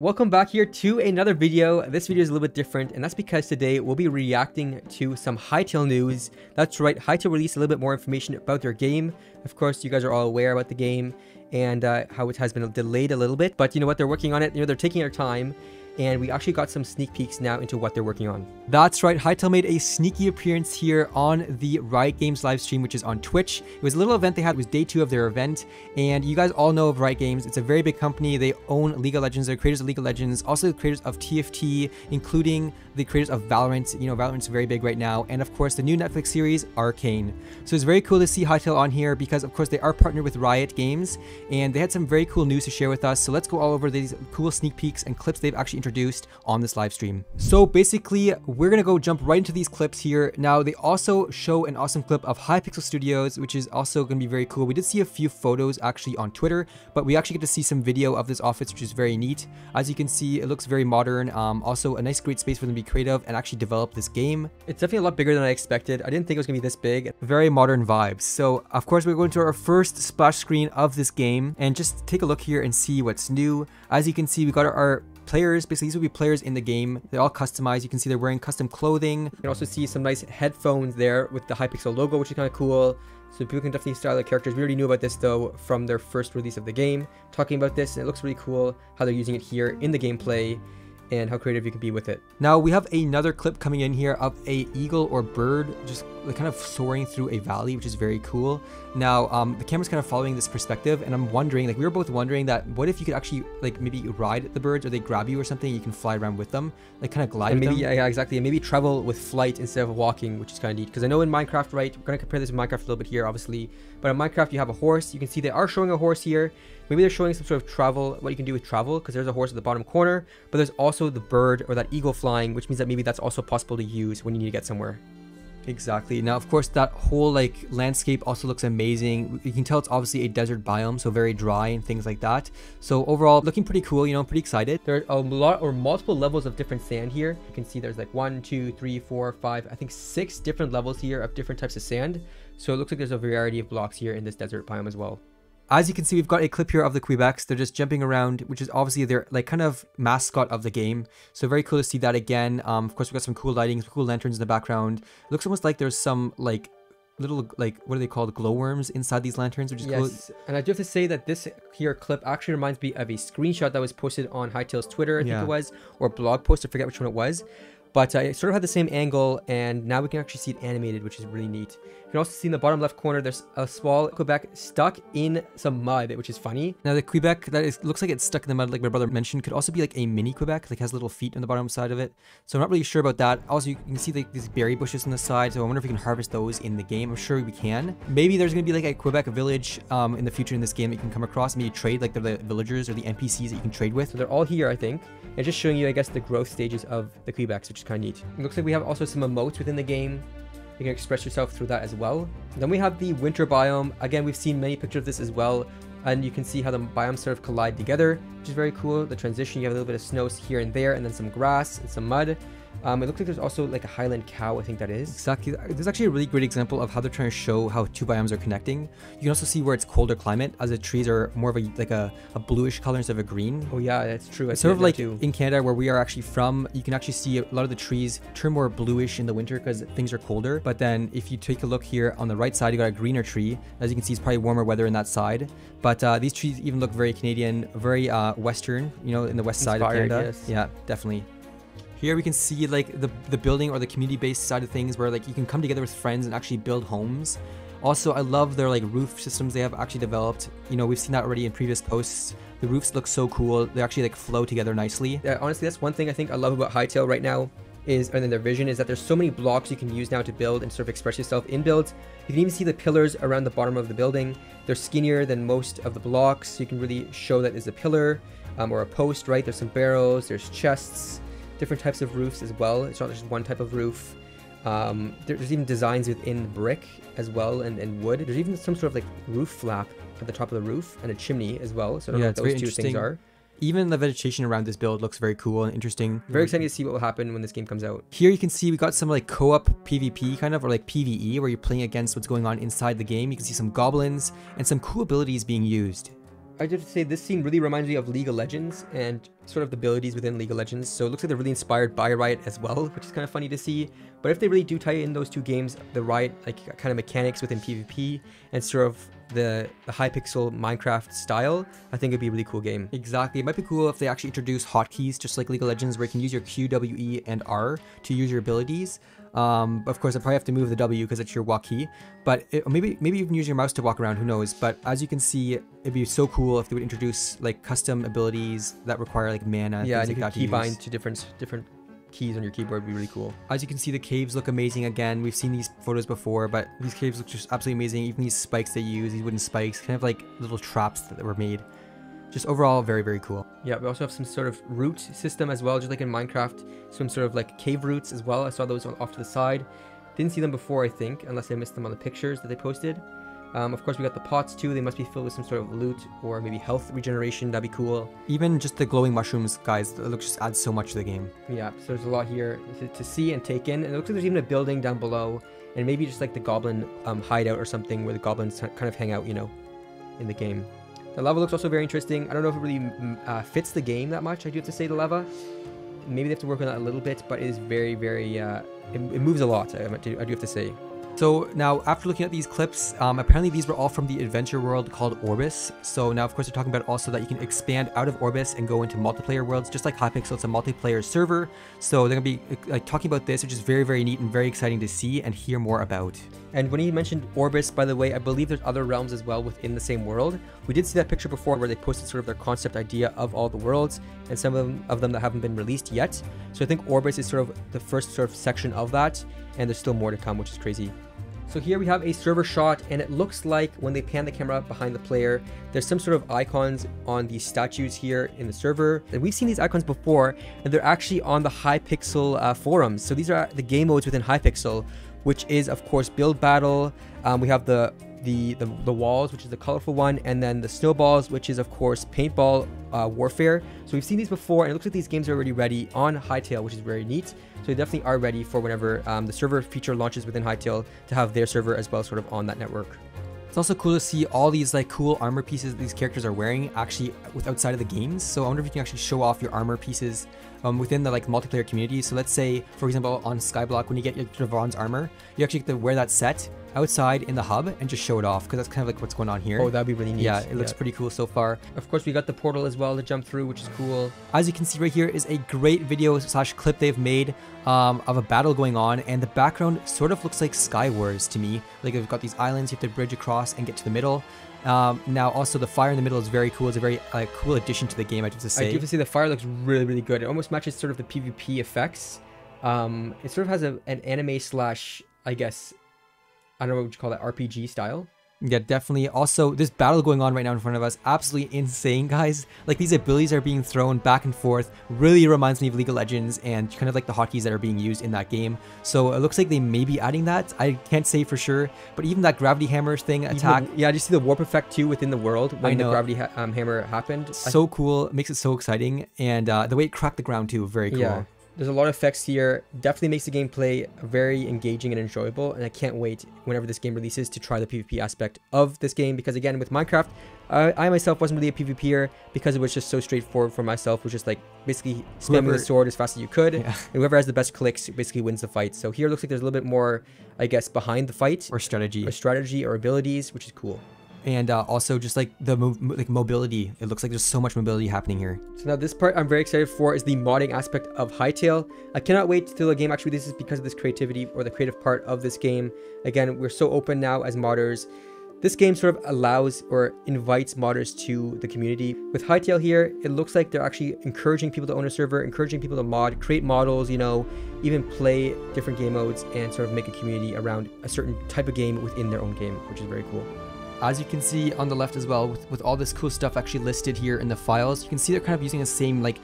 Welcome back here to another video. This video is a little bit different, and that's because today we'll be reacting to some Hytale news. That's right, Hytale released a little bit more information about their game. Of course, you guys are all aware about the game and how it has been delayed a little bit, but you know what, they're working on it. You know, they're taking their time, and we actually got some sneak peeks now into what they're working on. That's right, Hytale made a sneaky appearance here on the Riot Games live stream, which is on Twitch. It was a little event they had. It was day 2 of their event, and you guys all know of Riot Games. It's a very big company. They own League of Legends. They're creators of League of Legends, also the creators of TFT, including the creators of Valorant. You know, Valorant's very big right now, and of course the new Netflix series Arcane. So it's very cool to see Hytale on here because of course they are partnered with Riot Games, and they had some very cool news to share with us. So let's go all over these cool sneak peeks and clips they've actually introduced on this live stream. So basically, we're gonna go jump right into these clips here. Now, they also show an awesome clip of Hypixel Studios, which is also gonna be very cool. We did see a few photos actually on Twitter, but we actually get to see some video of this office, which is very neat. As you can see, it looks very modern. Also a nice, great space for them to be creative and actually develop this game. It's definitely a lot bigger than I expected. I didn't think it was gonna be this big. Very modern vibes. So of course, we're going to our first splash screen of this game and just take a look here and see what's new. As you can see, we got our players. Basically, these will be players in the game. They're all customized. You can see they're wearing custom clothing. You can also see some nice headphones there with the Hypixel logo, which is kind of cool. So people can definitely style their characters. We already knew about this though from their first release of the game, talking about this, and it looks really cool how they're using it here in the gameplay and how creative you can be with it. Now we have another clip coming in here of a eagle or bird just like kind of soaring through a valley, which is very cool. Now the camera's kind of following this perspective, and I'm wondering, like we were both wondering that what if you could actually like maybe ride the birds, or they grab you or something, you can fly around with them, like kind of glide with them. Yeah, exactly, and maybe travel with flight instead of walking, which is kind of neat. Because I know in Minecraft, right, we're gonna compare this to Minecraft a little bit here obviously, but in Minecraft you have a horse. You can see they are showing a horse here. Maybe they're showing some sort of travel, what you can do with travel, because there's a horse at the bottom corner, but there's also the bird or that eagle flying, which means that maybe that's also possible to use when you need to get somewhere. Exactly. Now, of course, that whole like landscape also looks amazing. You can tell it's obviously a desert biome, so very dry and things like that. So overall, looking pretty cool. You know, I'm pretty excited. There are a lot or multiple levels of different sand here. You can see there's like 1, 2, 3, 4, 5, I think 6 different levels here of different types of sand. So it looks like there's a variety of blocks here in this desert biome as well. As you can see, we've got a clip here of the Quebecs. They're just jumping around, which is obviously their like kind of mascot of the game. So very cool to see that again. Of course, we've got some cool lighting, some cool lanterns in the background. It looks almost like there's some like little like, what are they called, glowworms inside these lanterns, which is cool. And I do have to say that this here clip actually reminds me of a screenshot that was posted on Hytale's Twitter, I think it was, or blog post, I forget which one it was. But it sort of had the same angle, and now we can actually see it animated, which is really neat. You can also see in the bottom left corner, there's a small Quebec stuck in some mud, which is funny. Now the Quebec that is looks like it's stuck in the mud, like my brother mentioned, could also be like a mini Quebec, like has little feet on the bottom side of it. So I'm not really sure about that. Also, you can see like these berry bushes on the side, so I wonder if we can harvest those in the game. I'm sure we can. Maybe there's gonna be like a Quebec village in the future in this game that you can come across, maybe trade, like the villagers or the NPCs that you can trade with. So they're all here, I think. And just showing you, I guess, the growth stages of the Quebecs, which is kind of neat. It looks like we have also some emotes within the game. You can express yourself through that as well. Then we have the winter biome. Again, we've seen many pictures of this as well, and you can see how the biomes sort of collide together, which is very cool. The transition, you have a little bit of snow here and there, and then some grass and some mud. It looks like there's also like a Highland cow, I think that is. Exactly. There's actually a really great example of how they're trying to show how 2 biomes are connecting. You can also see where it's colder climate, as the trees are more of a bluish color instead of a green. Oh yeah, that's true. It's sort of like in Canada where we are actually from, you can actually see a lot of the trees turn more bluish in the winter because things are colder. But then if you take a look here on the right side, you got a greener tree. As you can see, it's probably warmer weather in that side. But these trees even look very Canadian, very western, you know, in the west side of Canada. Yes. Yeah, definitely. Here we can see like the building or the community-based side of things where like you can come together with friends and actually build homes. Also, I love their like roof systems they have actually developed. You know, we've seen that already in previous posts. The roofs look so cool. They actually like flow together nicely. Yeah, honestly, that's one thing I think I love about Hytale right now is, and then their vision is that there's so many blocks you can use now to build and sort of express yourself in builds. You can even see the pillars around the bottom of the building. They're skinnier than most of the blocks, so you can really show that is a pillar or a post, right? There's some barrels, there's chests. Different types of roofs as well. It's not just one type of roof. There's even designs within brick as well and wood. There's even some sort of like roof flap at the top of the roof and a chimney as well. So I don't know what those 2 things are. Even the vegetation around this build looks very cool and interesting. Very exciting to see what will happen when this game comes out. Here you can see we got some like co-op PvP kind of, or like PvE, where you're playing against what's going on inside the game. You can see some goblins and some cool abilities being used. I did say this scene really reminds me of League of Legends and sort of the abilities within League of Legends. So it looks like they're really inspired by Riot as well, which is kind of funny to see. But if they really do tie in those two games, the Riot like kind of mechanics within PvP and sort of the Hypixel Minecraft style, I think it'd be a really cool game. Exactly. It might be cool if they actually introduce hotkeys, just like League of Legends, where you can use your Q, W, E, and R to use your abilities. Of course, I probably have to move the W because it's your walk key, but maybe you can use your mouse to walk around, who knows. But as you can see, it'd be so cool if they would introduce like custom abilities that require like mana. Yeah, and you like can keybind to different keys on your keyboard. Would be really cool. As you can see, the caves look amazing again. We've seen these photos before, but these caves look just absolutely amazing. Even these spikes they use, these wooden spikes, kind of like little traps that were made. Just overall, very, very cool. Yeah, we also have some sort of root system as well, just like in Minecraft. Some sort of like cave roots as well. I saw those off to the side. Didn't see them before, I think, unless I missed them on the pictures that they posted. Of course, we got the pots too. They must be filled with some sort of loot or maybe health regeneration. That'd be cool. Even just the glowing mushrooms, guys, it looks just adds so much to the game. Yeah, so there's a lot here to see and take in. And it looks like there's even a building down below, and maybe just like the goblin hideout or something where the goblins kind of hang out, you know, in the game. The lava looks also very interesting. I don't know if it really fits the game that much, I do have to say, the lava. Maybe they have to work on that a little bit, but it is very, very, it moves a lot, I do have to say. So now, after looking at these clips, apparently these were all from the adventure world called Orbis. So now, of course, they're talking about also that you can expand out of Orbis and go into multiplayer worlds, just like Hypixel. It's a multiplayer server. So they're going to be like talking about this, which is very, very neat and very exciting to see and hear more about. And when he mentioned Orbis, by the way, I believe there's other realms as well within the same world. We did see that picture before where they posted sort of their concept idea of all the worlds and some of them that haven't been released yet. So I think Orbis is sort of the first sort of section of that, and there's still more to come, which is crazy. So here we have a server shot, and it looks like when they pan the camera behind the player, there's some sort of icons on these statues here in the server. And we've seen these icons before, and they're actually on the Hypixel forums. So these are the game modes within Hypixel, which is, of course, Build Battle. We have the walls, which is the colorful one, and then the snowballs, which is, of course, Paintball Warfare. So we've seen these before, and it looks like these games are already ready on Hytale, which is very neat. So they definitely are ready for whenever the server feature launches within Hytale to have their server as well, sort of on that network. It's also cool to see all these like cool armor pieces these characters are wearing actually outside of the games. So I wonder if you can actually show off your armor pieces within the like multiplayer community. So let's say, for example, on Skyblock, when you get your Devon's armor, you actually get to wear that set outside in the hub and just show it off, because that's kind of like what's going on here. Oh, that'd be really neat. Yeah, it looks pretty cool so far. Of course, we got the portal as well to jump through, which is cool. As you can see right here is a great video / clip they've made of a battle going on, and the background sort of looks like Sky Wars to me. Like, they've got these islands you have to bridge across and get to the middle. Now also the fire in the middle is very cool. It's a very cool addition to the game, I have to say. I do have to say the fire looks really, really good. It almost matches sort of the PvP effects. It sort of has an anime / I guess, I don't know what you call that, RPG style. Yeah, definitely. Also, this battle going on right now in front of us, absolutely insane, guys. Like, these abilities are being thrown back and forth. Really reminds me of League of Legends and kind of like the hotkeys that are being used in that game. So it looks like they may be adding that. I can't say for sure, but even that gravity hammer thing attack. Yeah, I just see the warp effect too within the world when the gravity hammer happened. So cool. It makes it so exciting. And the way it cracked the ground too, very cool. Yeah. There's a lot of effects here. Definitely makes the gameplay very engaging and enjoyable, and I can't wait whenever this game releases to try the PvP aspect of this game, because again, with Minecraft, I myself wasn't really a PvPer because it was just so straightforward for myself. It was just like basically spamming the sword as fast as you could, and whoever has the best clicks basically wins the fight. So here it looks like there's a little bit more, I guess, behind the fight. Or strategy. Or abilities, which is cool. And also just like the mobility. It looks like there's so much mobility happening here. So now this part I'm very excited for is the modding aspect of Hytale. I cannot wait till the game actually releases because of this creativity or the creative part of this game. Again, we're so open now as modders. This game sort of allows or invites modders to the community. With Hytale here, it looks like they're actually encouraging people to own a server, encouraging people to mod, create models, you know, even play different game modes and sort of make a community around a certain type of game within their own game, which is very cool. As you can see on the left as well, with all this cool stuff actually listed here in the files, you can see they're kind of using the same like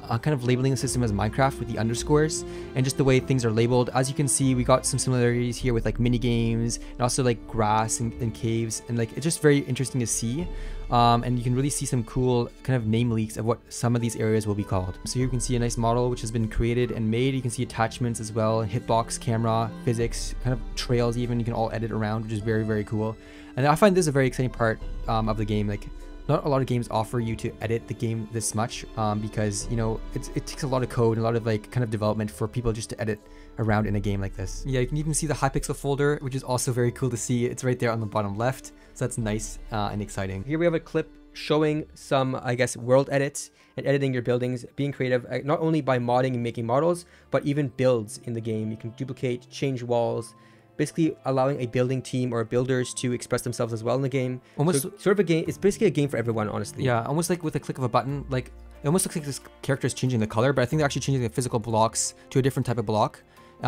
kind of labeling system as Minecraft with the underscores and just the way things are labeled. As you can see, we got some similarities here with like mini games and also like grass and caves, and like it's just very interesting to see. And you can really see some cool kind of name leaks of what some of these areas will be called. So here you can see a nice model which has been created and made. You can see attachments as well, hitbox, camera, physics, kind of trails even. You can all edit around, which is very, very cool. And I find this a very exciting part of the game. Like, Not a lot of games offer you to edit the game this much because, you know, it takes a lot of code and a lot of like kind of development for people just to edit around in a game like this. Yeah, you can even see the Hypixel folder, which is also very cool to see. It's right there on the bottom left. So that's nice and exciting. Here we have a clip showing some, I guess, world edits and editing your buildings, being creative, not only by modding and making models, but even builds in the game. You can duplicate, change walls, basically allowing a building team or builders to express themselves as well in the game. Almost so, sort of a game. It's basically a game for everyone, honestly. Yeah, almost like with a click of a button. Like it almost looks like this character is changing the color, but I think they're actually changing the physical blocks to a different type of block.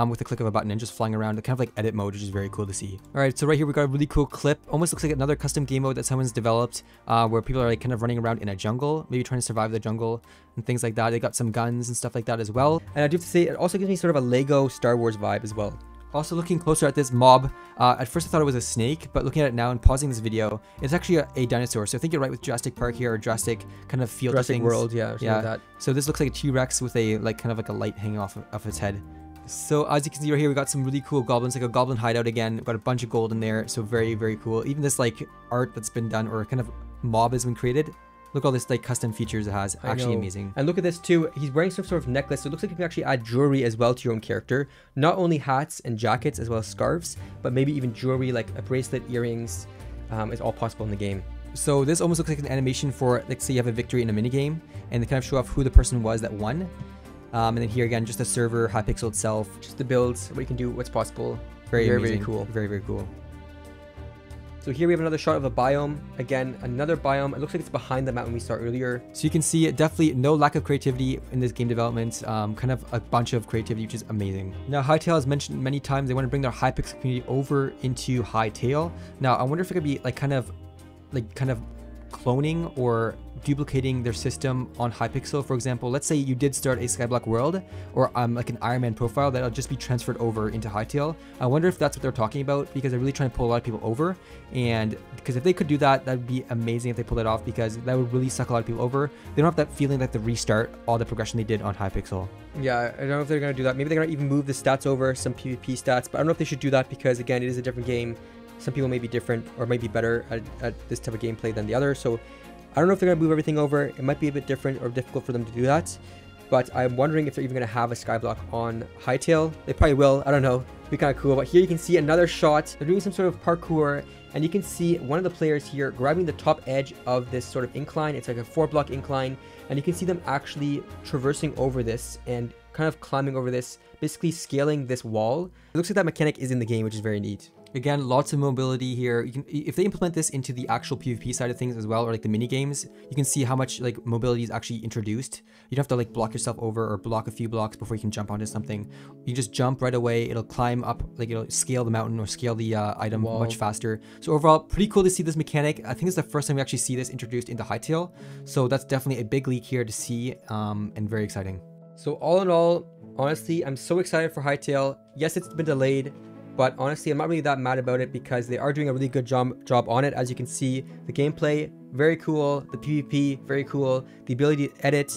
With the click of a button and just flying around, kind of like edit mode, which is very cool to see. All right, so right here we got a really cool clip. Almost looks like another custom game mode that someone's developed, where people are like kind of running around in a jungle, maybe trying to survive the jungle and things like that. They got some guns and stuff like that as well. And I do have to say, it also gives me sort of a Lego Star Wars vibe as well. Also looking closer at this mob, at first I thought it was a snake, but looking at it now and pausing this video, it's actually a dinosaur. So I think you're right with Jurassic Park here, or Jurassic kind of feel to things. World, yeah, or like that. So this looks like a T-Rex with a like kind of like a light hanging off of its head. So as you can see right here, we got some really cool goblins, like a goblin hideout again. We've got a bunch of gold in there, so very, very cool. Even this like art that's been done, or kind of mob has been created. Look at all this like custom features it has. Actually amazing. And look at this too. He's wearing some sort of necklace. So it looks like you can actually add jewelry as well to your own character. Not only hats and jackets as well as scarves, but maybe even jewelry like a bracelet, earrings, is all possible in the game. So this almost looks like an animation for, like, say you have a victory in a minigame, and they kind of show off who the person was that won. And then here again, just the server, Hypixel itself, just the builds, what you can do, what's possible. Very cool. Very, very cool. So here we have another shot of a biome. Again, another biome. It looks like it's behind the mountain we saw earlier. So you can see definitely no lack of creativity in this game development. Kind of a bunch of creativity, which is amazing. Now, Hytale has mentioned many times they want to bring their Hypixel community over into Hytale. Now, I wonder if it could be like kind of cloning or duplicating their system on Hypixel. For example, let's say you did start a Skyblock world or like an Iron Man profile that'll just be transferred over into Hytale. I wonder if that's what they're talking about, because they're really trying to pull a lot of people over. And because if they could do that, that would be amazing if they pulled it off, because that would really suck a lot of people over. They don't have that feeling like they restart all the progression they did on Hypixel. Yeah, I don't know if they're going to do that. Maybe they're going to even move the stats over, some PvP stats, but I don't know if they should do that, because again, it is a different game. Some people may be different or may be better at this type of gameplay than the other. So I don't know if they're going to move everything over. It might be a bit different or difficult for them to do that. But I'm wondering if they're even going to have a Skyblock on Hytale. They probably will. I don't know. It'd be kind of cool. But here you can see another shot. They're doing some sort of parkour. And you can see one of the players here grabbing the top edge of this sort of incline. It's like a 4-block incline. And you can see them actually traversing over this and kind of climbing over this, basically scaling this wall. It looks like that mechanic is in the game, which is very neat. Again, lots of mobility here. You can, if they implement this into the actual PvP side of things as well, or like the mini games, you can see how much like mobility is actually introduced. You don't have to like block yourself over or block a few blocks before you can jump onto something. You just jump right away. It'll climb up, like it'll scale the mountain or scale the item much faster. So overall, pretty cool to see this mechanic. I think it's the first time we actually see this introduced into Hytale. So that's definitely a big leak here to see, and very exciting. So all in all, honestly, I'm so excited for Hytale. Yes, it's been delayed, but honestly, I'm not really that mad about it, because they are doing a really good job on it. As you can see, the gameplay, very cool. The PvP, very cool. The ability to edit,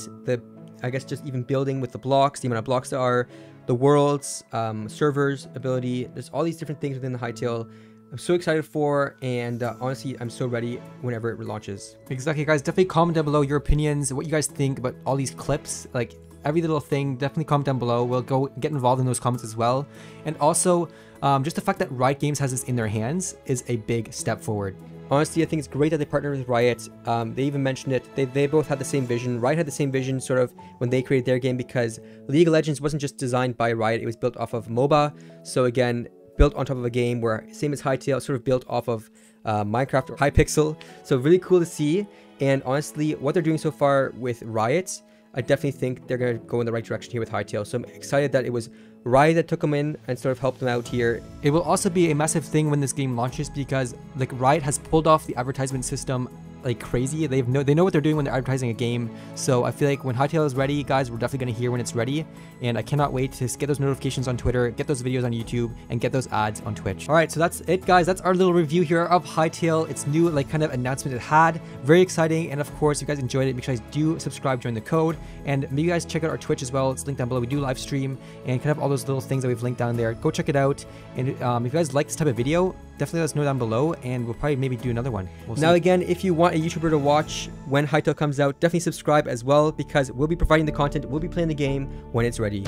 I guess just even building with the blocks, the amount of blocks there are, the worlds, servers, ability. There's all these different things within the Hytale. I'm so excited for, and honestly, I'm so ready whenever it launches. Exactly, guys. Definitely comment down below your opinions, what you guys think about all these clips. Like, every little thing, definitely comment down below. We'll go get involved in those comments as well. And also, just the fact that Riot Games has this in their hands is a big step forward. Honestly, I think it's great that they partnered with Riot. They even mentioned it. They both had the same vision. Riot had the same vision sort of when they created their game, because League of Legends wasn't just designed by Riot. It was built off of MOBA. So again, built on top of a game where, same as Hytale, sort of built off of Minecraft or Hypixel. So really cool to see. And honestly, what they're doing so far with Riot, I definitely think they're going to go in the right direction here with Hytale. So I'm excited that it was Riot that took them in and sort of helped them out here. It will also be a massive thing when this game launches, because like Riot has pulled off the advertisement system like crazy. They know what they're doing when they're advertising a game. So I feel like when Hytale is ready, guys, we're definitely going to hear when it's ready. And I cannot wait to get those notifications on Twitter, get those videos on YouTube, and get those ads on Twitch. All right, so that's it, guys. That's our little review here of Hytale. It's new, like, kind of announcement it had. Very exciting. And of course, if you guys enjoyed it, make sure you guys do subscribe, join the code, and maybe you guys check out our Twitch as well. It's linked down below. We do live stream and kind of all those little things that we've linked down there. Go check it out. And if you guys like this type of video, definitely let us know down below, and we'll probably maybe do another one. We'll see. Now again, if you want a YouTuber to watch when Hytale comes out, definitely subscribe as well, because we'll be providing the content, we'll be playing the game when it's ready.